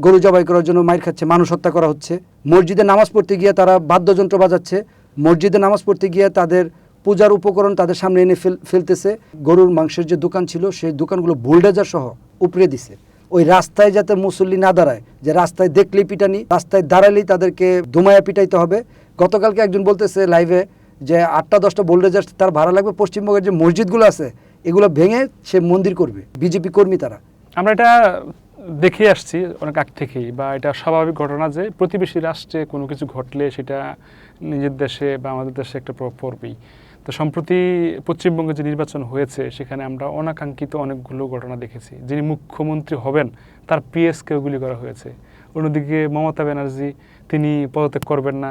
গরু জবাই করার জন্য মাইর খাচ্ছে, মানুষ হত্যা করা হচ্ছে। মসজিদে নামাজ পড়তে গিয়ে তারা বাদ্যযন্ত্র বাজাচ্ছে, মসজিদে নামাজ পড়তে গিয়ে তাদের পূজার উপকরণ তাদের সামনে এনে ফেলতেছে। গরুর মাংসের যে দোকান ছিল সেই দোকানগুলো বুলডোজার সহ উপড়ে দিছে। ওই রাস্তায় যাতে মুসল্লি না দাঁড়ায়, যে রাস্তায় দেখলেই পিটানি, রাস্তায় দাঁড়ালেই তাদেরকে ধুমায়া পিটাইতে হবে। গতকালকে একজন বলতেছে লাইভে যে 8-10টা বুলডোজার তার ভাড়া লাগবে, পশ্চিমবঙ্গের যে মসজিদগুলো আছে এগুলো ভেঙে সে মন্দির করবে। বিজেপি কর্মী তারা। আমরা এটা দেখে আসছি অনেক আগ থেকেই, বা এটা স্বাভাবিক ঘটনা যে প্রতিবেশী রাষ্ট্রে কোনো কিছু ঘটলে সেটা নিজের দেশে বা আমাদের দেশে একটা প্রভাব পড়বেই। তো সম্প্রতি পশ্চিমবঙ্গে যে নির্বাচন হয়েছে সেখানে আমরা অনাকাঙ্ক্ষিত অনেকগুলো ঘটনা দেখেছি। যিনি মুখ্যমন্ত্রী হবেন তার পিএসকেও গুলি করা হয়েছে। অন্যদিকে মমতা ব্যানার্জি তিনি পদত্যাগ করবেন না,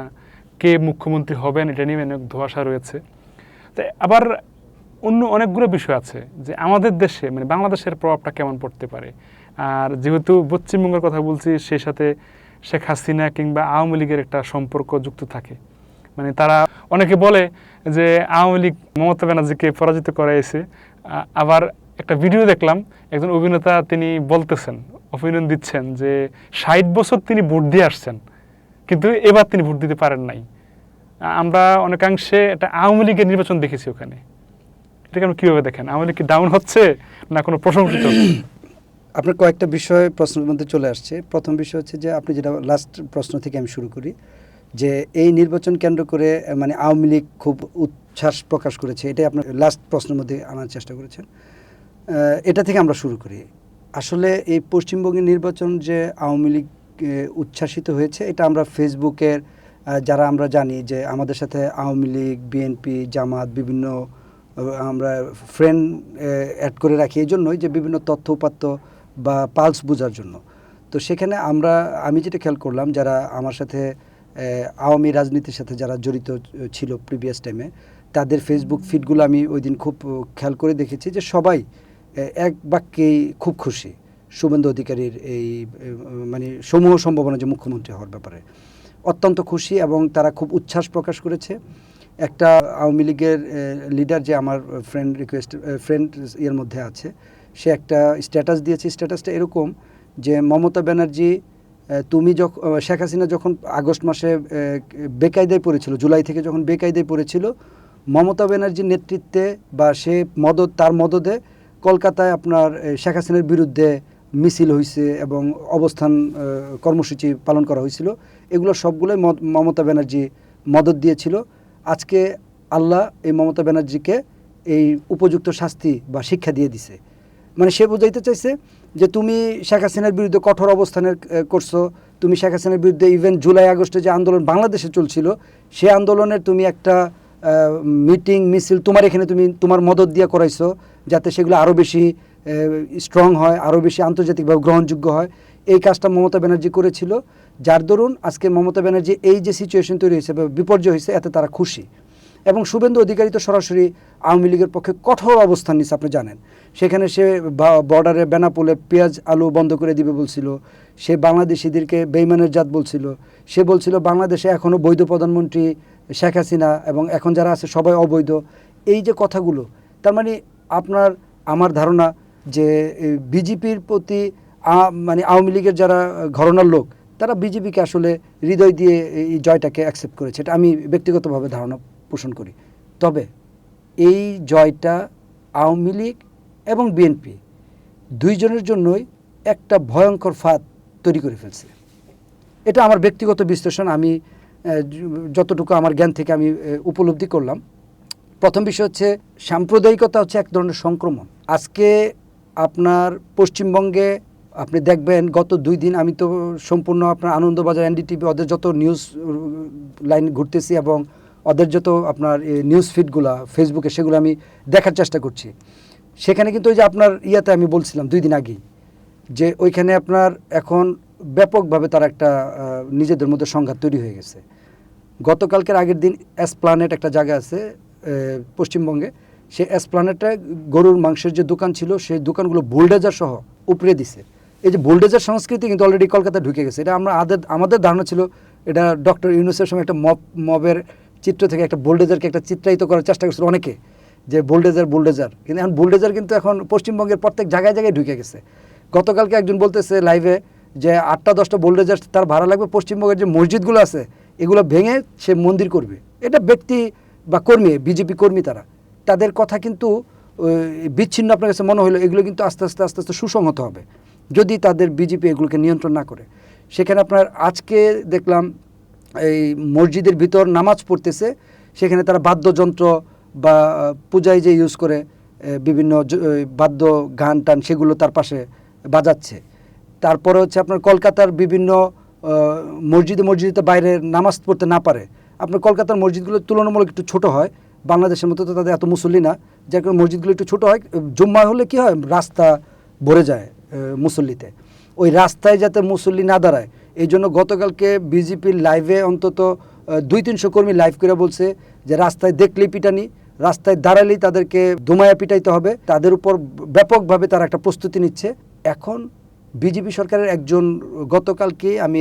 কে মুখ্যমন্ত্রী হবেন এটা নিয়ে অনেক ধোঁয়াশা রয়েছে। তো আবার অন্য অনেকগুলো বিষয় আছে যে আমাদের দেশে মানে বাংলাদেশের প্রভাবটা কেমন পড়তে পারে। আর যেহেতু পশ্চিমবঙ্গের কথা বলছি, সেই সাথে শেখ হাসিনা কিংবা আওয়ামী লীগের একটা সম্পর্ক যুক্ত থাকে। মানে তারা অনেকে বলে যে আওয়ামী লীগ মমতা ব্যানার্জিকে পরাজিত করাইছে। আবার একটা ভিডিও দেখলাম, একজন অভিনেতা তিনি বলতেছেন, অপিনিয়ন দিচ্ছেন যে 60 বছর তিনি ভোট দিয়ে আসছেন কিন্তু এবার তিনি ভোট দিতে পারেন নাই। আমরা অনেকাংশে একটা আওয়ামী লীগের নির্বাচন দেখেছি ওখানে। এটাকে আপনি কীভাবে দেখেন? আওয়ামী লীগ কি ডাউন হচ্ছে না কোনো প্রশংসিত? আপনার কয়েকটা বিষয় প্রশ্নের মধ্যে চলে আসছে। প্রথম বিষয় হচ্ছে যে আপনি যেটা লাস্ট প্রশ্ন থেকে আমি শুরু করি, যে এই নির্বাচন কেন্দ্র করে মানে আওয়ামী লীগ খুব উচ্ছ্বাস প্রকাশ করেছে, এটাই আপনার লাস্ট প্রশ্নের মধ্যে আনার চেষ্টা করেছেন। এটা থেকে আমরা শুরু করি। আসলে এই পশ্চিমবঙ্গের নির্বাচন যে আওয়ামী লীগ উচ্ছ্বাসিত হয়েছে, এটা আমরা ফেসবুকের যারা আমরা জানি যে আমাদের সাথে আওয়ামী লীগ, বিএনপি, জামাত বিভিন্ন আমরা ফ্রেন্ড অ্যাড করে রাখি এই জন্যই যে বিভিন্ন তথ্য উপাত্ত বা পালস বোঝার জন্য। তো সেখানে আমি যেটা খেয়াল করলাম, যারা আমার সাথে আওয়ামী রাজনীতির সাথে যারা জড়িত ছিল প্রিভিয়াস টাইমে, তাদের ফেসবুক ফিডগুলো আমি ওই দিন খুব খেয়াল করে দেখেছি যে সবাই এক বাক্যেই খুব খুশি শুভেন্দু অধিকারীর এই মানে সমূহ সম্ভাবনা যে মুখ্যমন্ত্রী হওয়ার ব্যাপারে অত্যন্ত খুশি, এবং তারা খুব উচ্ছ্বাস প্রকাশ করেছে। একটা আওয়ামী লীগের লিডার যে আমার ফ্রেন্ড ইয়ের মধ্যে আছে, সে একটা স্ট্যাটাস দিয়েছে। স্ট্যাটাসটা এরকম যে মমতা ব্যানার্জি তুমি শেখ হাসিনা যখন আগস্ট মাসে বেকায়দায় পড়েছিল, জুলাই থেকে যখন বেকায়দায় পড়েছিল, মমতা ব্যানার্জির নেতৃত্বে বা সে তার মদদে কলকাতায় আপনার শেখ হাসিনার বিরুদ্ধে মিছিল হয়েছে এবং অবস্থান কর্মসূচি পালন করা হয়েছিল। এগুলো সবগুলোই মমতা ব্যানার্জি মদত দিয়েছিল। আজকে আল্লাহ এই মমতা ব্যানার্জিকে এই উপযুক্ত শাস্তি বা শিক্ষা দিয়ে দিছে। মানে সে বোঝাইতে চাইছে যে তুমি শেখ হাসিনার বিরুদ্ধে কঠোর অবস্থানের করছো, তুমি শেখ হাসিনার বিরুদ্ধে ইভেন জুলাই আগস্টে যে আন্দোলন বাংলাদেশে চলছিল, সে আন্দোলনের তুমি একটা মিটিং মিছিল তোমার এখানে তুমি তোমার মদত দিয়ে করাইছো, যাতে সেগুলো আরও বেশি স্ট্রং হয়, আরও বেশি আন্তর্জাতিকভাবে গ্রহণযোগ্য হয়। এই কাজটা মমতা ব্যানার্জি করেছিল, যার দরুন আজকে মমতা ব্যানার্জি এই যে সিচুয়েশন তৈরি হয়েছে বা বিপর্যয় হয়েছে, এতে তারা খুশি। এবং শুভেন্দু অধিকারী তো সরাসরি আওয়ামী লীগের পক্ষে কঠোর অবস্থান নিচ্ছে, আপনি জানেন। সেখানে সে বর্ডারে বেনাপোলে পেঁয়াজ আলু বন্ধ করে দিবে বলছিল, সে বাংলাদেশিদেরকে বেইমানের জাত বলছিল, সে বলছিল বাংলাদেশে এখনও বৈধ প্রধানমন্ত্রী শেখ হাসিনা এবং এখন যারা আছে সবাই অবৈধ। এই যে কথাগুলো, তার মানে আমার ধারণা যে বিজেপির প্রতি মানে আওয়ামী লীগের যারা ঘরানার লোক, তারা বিজেপিকে আসলে হৃদয় দিয়ে এই জয়টাকে অ্যাকসেপ্ট করেছে। এটা আমি ব্যক্তিগতভাবে ধারণা পোষণ করি। তবে এই জয়টা আওয়ামী লীগ এবং বিএনপি দুইজনের জন্যই একটা ভয়ঙ্কর ফাঁদ তৈরি করে ফেলছে। এটা আমার ব্যক্তিগত বিশ্লেষণ, আমি যতটুকু আমার জ্ঞান থেকে আমি উপলব্ধি করলাম। প্রথম বিষয় হচ্ছে সাম্প্রদায়িকতা হচ্ছে এক ধরনের সংক্রমণ। আজকে আপনার পশ্চিমবঙ্গে আপনি দেখবেন গত 2 দিন আমি তো সম্পূর্ণ আপনার আনন্দবাজার, এনডিটিভি, ওদের যত নিউজ লাইন ঘুরতেছি এবং ওদের যত আপনার নিউজ ফিডগুলো ফেসবুকে, সেগুলো আমি দেখার চেষ্টা করছি। সেখানে কিন্তু ওই যে আপনার ইয়াতে আমি বলছিলাম 2 দিন আগেই যে ওইখানে আপনার এখন ব্যাপকভাবে তারা একটা নিজেদের মধ্যে সংঘাত তৈরি হয়ে গেছে। গতকালকের আগের দিন এসপ্লানেট একটা জায়গা আছে পশ্চিমবঙ্গে, সেই এসপ্লানেটে গরুর মাংসের যে দোকান ছিল সেই দোকানগুলো বুলডোজার সহ উপড়ে দিছে। এই যে বুলডোজার সংস্কৃতি কিন্তু অলরেডি কলকাতায় ঢুকে গেছে। এটা আমাদের ধারণা ছিল এটা ডক্টর ইউনূসের সময় একটা মবের চিত্র থেকে একটা বুলডোজারকে একটা চিত্রায়িত করার চেষ্টা করছিল অনেকে, যে বুলডোজার, কিন্তু এখন বুলডোজার কিন্তু এখন পশ্চিমবঙ্গের প্রত্যেক জায়গায় ঢুকে গেছে। গতকালকে একজন বলতেছে লাইভে যে 8টা-10টা বোল্ডেজার তার ভাড়া লাগবে, পশ্চিমবঙ্গের যে মসজিদগুলো আছে এগুলো ভেঙে সে মন্দির করবে। এটা ব্যক্তি বা কর্মী, বিজেপি কর্মী তাদের কথা কিন্তু বিচ্ছিন্ন আপনার কাছে মনে হলো, এগুলো কিন্তু আস্তে আস্তে আস্তে আস্তে সুসংহত হবে যদি তাদের বিজেপি এগুলোকে নিয়ন্ত্রণ না করে। সেখানে আপনার আজকে দেখলাম এই মসজিদের ভিতর নামাজ পড়তেছে, সেখানে তারা বাদ্যযন্ত্র বা পূজায় যে ইউজ করে বিভিন্ন বাদ্য গান টান সেগুলো তার পাশে বাজাচ্ছে। তারপরে হচ্ছে আপনার কলকাতার বিভিন্ন মসজিদে বাইরে নামাজ পড়তে না পারে। আপনার কলকাতার মসজিদগুলো তুলনামূলক একটু ছোট হয়, বাংলাদেশের মতো তো তাদের এত মুসল্লি না, যার কারণে মসজিদগুলো একটু ছোট হয়। জুম্মা হলে কি হয়, রাস্তা ভরে যায় মুসল্লিতে, ওই রাস্তায় যাতে মুসল্লি না দাঁড়ায় এই জন্য গতকালকে বিজেপির লাইভে অন্তত 200-300 কর্মী লাইভ করে বলছে যে রাস্তায় দেখলেই পিটানি, রাস্তায় দাঁড়ালেই তাদেরকে দোমায়া পিটাইতে হবে। তাদের উপর ব্যাপকভাবে তারা একটা প্রস্তুতি নিচ্ছে। এখন বিজেপি সরকারের একজন, গতকালকে আমি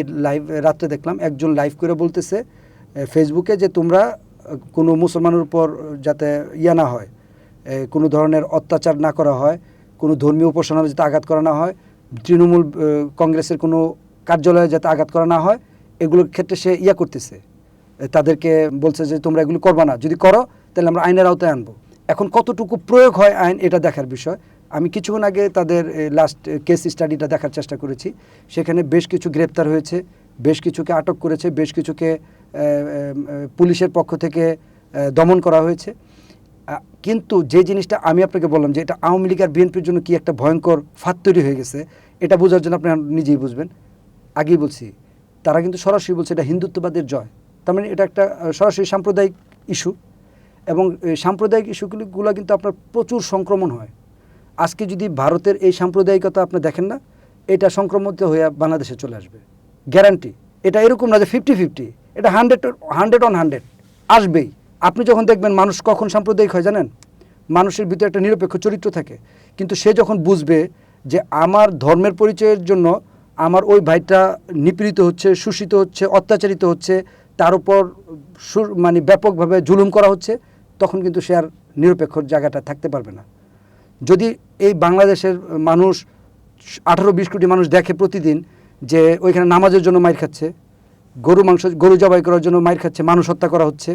রাত্রে দেখলাম একজন লাইভ করে বলতেছে ফেসবুকে যে তোমরা কোনো মুসলমানের উপর যাতে না হয়, কোনো ধরনের অত্যাচার না করা হয়, কোনো ধর্মীয় উপাসনায় যাতে আঘাত করা না হয়, তৃণমূল কংগ্রেসের কোনো কার্যালয়ে যাতে আঘাত করা না হয়, এগুলোর ক্ষেত্রে সে করতেছে, তাদেরকে বলছে যে তোমরা এগুলো করবা না, যদি করো তাহলে আমরা আইনের আওতায় আনবো। এখন কতটুকু প্রয়োগ হয় আইন, এটা দেখার বিষয়। আমি কিছুক্ষণ আগে তাদের লাস্ট কেস স্টাডিটা দেখার চেষ্টা করেছি, সেখানে বেশ কিছু গ্রেপ্তার হয়েছে, বেশ কিছুকে আটক করেছে, বেশ কিছুকে পুলিশের পক্ষ থেকে দমন করা হয়েছে। কিন্তু যে জিনিসটা আমি আপনাকে বললাম যে এটা আওয়ামী লীগ আর বিএনপির জন্য কি একটা ভয়ঙ্কর ফাঁদ তৈরি হয়ে গেছে, এটা বোঝার জন্য আপনি নিজেই বুঝবেন। আগেই বলছি, তারা কিন্তু সরাসরি বলছে এটা হিন্দুত্ববাদের জয়, তার মানে এটা একটা সরাসরি সাম্প্রদায়িক ইস্যু, এবং সাম্প্রদায়িক ইস্যুগুলো কিন্তু আপনার প্রচুর সংক্রমণ হয়। আজকে যদি ভারতের এই সাম্প্রদায়িকতা আপনি দেখেন না, এটা সংক্রমিত হয়ে বাংলাদেশে চলে আসবে, গ্যারান্টি। এটা এরকম না যে 50-50, এটা 100 আসবেই। আপনি যখন দেখবেন মানুষ কখন সাম্প্রদায়িক হয় জানেন, মানুষের ভিতরে একটা নিরপেক্ষ চরিত্র থাকে, কিন্তু সে যখন বুঝবে যে আমার ধর্মের পরিচয়ের জন্য আমার ওই ভাইটা নিপীড়িত হচ্ছে, শোষিত হচ্ছে, অত্যাচারিত হচ্ছে, তার উপর মানে ব্যাপকভাবে জুলুম করা হচ্ছে, তখন কিন্তু সে আর নিরপেক্ষ জায়গাটা থাকতে পারবে না। যদি এই বাংলাদেশের মানুষ 18-20 কোটি মানুষ দেখে প্রতিদিন যে ওইখানে নামাজের জন্য মাইর খাচ্ছে, গরু জবাই করার জন্য মাইর খাচ্ছে, মানুষ হত্যা করা হচ্ছে,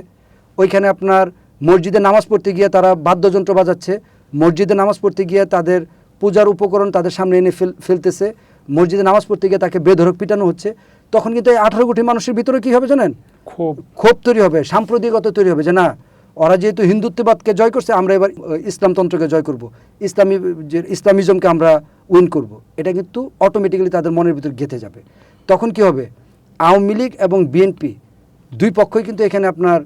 ওইখানে আপনার মসজিদে নামাজ পড়তে গিয়ে তারা বাদ্যযন্ত্র বাজাচ্ছে, মসজিদে নামাজ পড়তে গিয়ে তাদের পূজার উপকরণ তাদের সামনে এনে ফেলতেছে, মসজিদে নামাজ পড়তে গিয়ে তাকে বেধড়ক পিটানো হচ্ছে, তখন কিন্তু এই 18 কোটি মানুষের ভিতরে কী হবে জানেন, ক্ষোভ তৈরি হবে, সাম্প্রদায়িকতা তৈরি হবে যে না, ওরা যেহেতু হিন্দুত্ববাদকে জয় করছে, আমরা এবার ইসলামতন্ত্রকে জয় করব, ইসলামিজমকে আমরা উইন করব। এটা কিন্তু অটোমেটিক্যালি তাদের মনের ভিতর গেঁথে যাবে। তখন কি হবে, আওয়ামী লীগ এবং বিএনপি দুই পক্ষই কিন্তু এখানে আপনার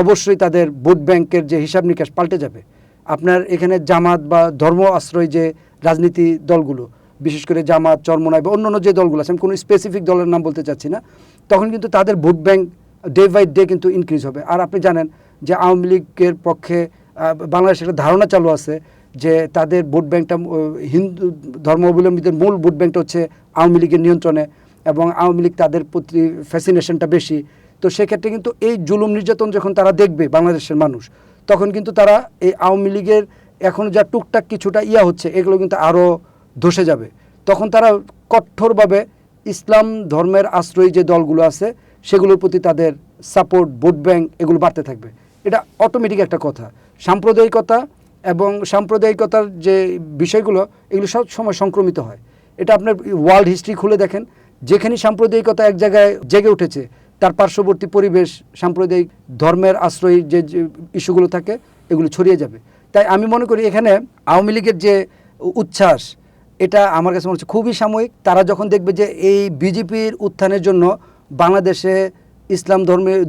অবশ্যই তাদের ভোট ব্যাংকের যে হিসাব নিকাশ পাল্টে যাবে। আপনার এখানে জামাত বা ধর্ম আশ্রয় যে রাজনীতি দলগুলো, বিশেষ করে জামাত, চরমোনাই বা অন্য যে দলগুলো আছে, আমি কোনো স্পেসিফিক দলের নাম বলতে চাচ্ছি না, তখন কিন্তু তাদের vote bank day by day কিন্তু ইনক্রিজ হবে। আর আপনি জানেন যে আওয়ামী লীগের পক্ষে বাংলাদেশে একটা ধারণা চালু আছে যে তাদের ভোট ব্যাংকটা, হিন্দু ধর্মাবলম্বীদের মূল ভোট ব্যাংকটা হচ্ছে আওয়ামী লীগের নিয়ন্ত্রণে, এবং আওয়ামী লীগ তাদের প্রতি ফ্যাসিনেশনটা বেশি। তো সেক্ষেত্রে কিন্তু এই জুলুম নির্যাতন যখন তারা দেখবে বাংলাদেশের মানুষ, তখন কিন্তু তারা এই আওয়ামী লীগের এখন যা টুকটাক কিছুটা হচ্ছে, এগুলো কিন্তু আরও ধসে যাবে। তখন তারা কঠোরভাবে ইসলাম ধর্মের আশ্রয়ী যে দলগুলো আছে সেগুলোর প্রতি তাদের সাপোর্ট, ভোট ব্যাংক এগুলো বাড়তে থাকবে। এটা অটোমেটিক একটা কথা। সাম্প্রদায়িকতা এবং সাম্প্রদায়িকতার যে বিষয়গুলো, এগুলো সব সময় সংক্রমিত হয়। এটা আপনার ওয়ার্ল্ড হিস্ট্রি খুলে দেখেন, যেখানে সাম্প্রদায়িকতা এক জায়গায় জেগে উঠেছে, তার পার্শ্ববর্তী পরিবেশ সাম্প্রদায়িক ধর্মের আশ্রয়ী যে ইস্যুগুলো থাকে এগুলো ছড়িয়ে যাবে। তাই আমি মনে করি এখানে আওয়ামী লীগের যে উচ্ছ্বাস, এটা আমার কাছে মনে হচ্ছে খুবই সাময়িক। তারা যখন দেখবে যে এই বিজেপির উত্থানের জন্য বাংলাদেশে ইসলাম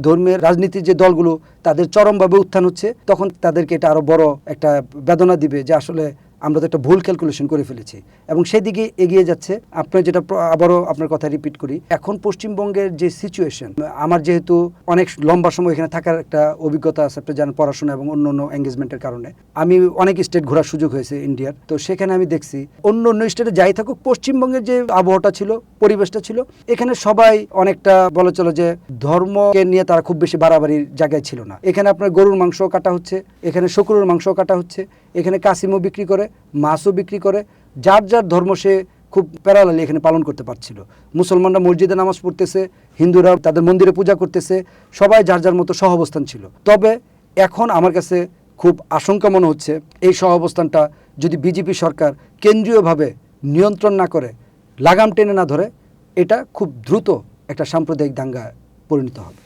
ধর্মের রাজনীতির যে দলগুলো তাদের চরমভাবে উত্থান হচ্ছে, তখন তাদেরকে এটা আরও বড় একটা বেদনা দিবে যে আসলে আমরা তো একটা ভুল ক্যালকুলেশন করে ফেলেছি, এবং সেদিকে এগিয়ে যাচ্ছে। আপনার যেটা আবারও আপনার কথা রিপিট করি, এখন পশ্চিমবঙ্গের যে সিচুয়েশন, আমার যেহেতু অনেক লম্বা সময় এখানে থাকার একটা অভিজ্ঞতা আছে, আপনি জানেন, পড়াশোনা এবং অন্য এঙ্গেজমেন্টের কারণে আমি অনেক স্টেট ঘোরার সুযোগ হয়েছে ইন্ডিয়ার। তো সেখানে আমি দেখছি অন্য স্টেটে যাই থাকুক, পশ্চিমবঙ্গের যে আবহাওয়াটা ছিল, পরিবেশটা ছিল, এখানে সবাই অনেকটা বলা চলে যে ধর্মকে নিয়ে তারা খুব বেশি বাড়াবাড়ির জায়গায় ছিল না। এখানে আপনার গরুর মাংস কাটা হচ্ছে, এখানে শুকুরের মাংস কাটা হচ্ছে, এখানে কাসিমও বিক্রি করে, মাছও বিক্রি করে, যার যার ধর্ম সে খুব প্যারালালি এখানে পালন করতে পারছিল। মুসলমানরা মসজিদে নামাজ পড়তেছে, হিন্দুরা তাদের মন্দিরে পূজা করতেছে, সবাই যার যার মতো সহাবস্থান ছিল। তবে এখন আমার কাছে খুব আশঙ্কা মনে হচ্ছে এই সহাবস্থানটা যদি বিজেপি সরকার কেন্দ্রীয়ভাবে নিয়ন্ত্রণ না করে, লাগাম টেনে না ধরে, এটা খুব দ্রুত একটা সাম্প্রদায়িক দাঙ্গায় পরিণত হবে।